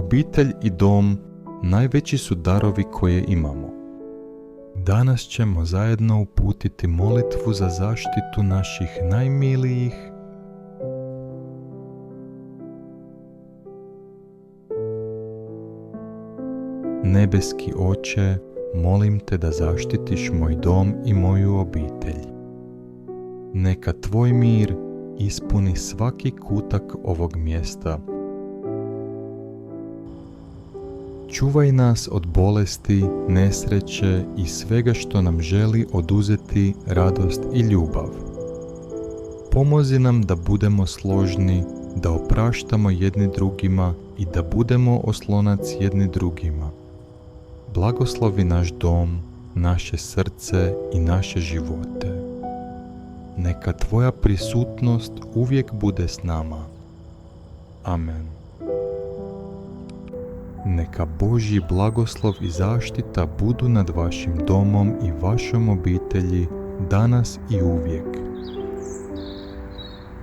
Obitelj i dom najveći su darovi koje imamo. Danas ćemo zajedno uputiti molitvu za zaštitu naših najmilijih. Nebeski Oče, molim te da zaštitiš moj dom i moju obitelj. Neka tvoj mir ispuni svaki kutak ovog mjesta. Čuvaj nas od bolesti, nesreće i svega što nam želi oduzeti radost i ljubav. Pomozi nam da budemo složni, da opraštamo jedni drugima i da budemo oslonac jedni drugima. Blagoslovi naš dom, naše srce i naše živote. Neka tvoja prisutnost uvijek bude s nama. Amen. Neka Božji blagoslov i zaštita budu nad vašim domom i vašom obitelji danas i uvijek.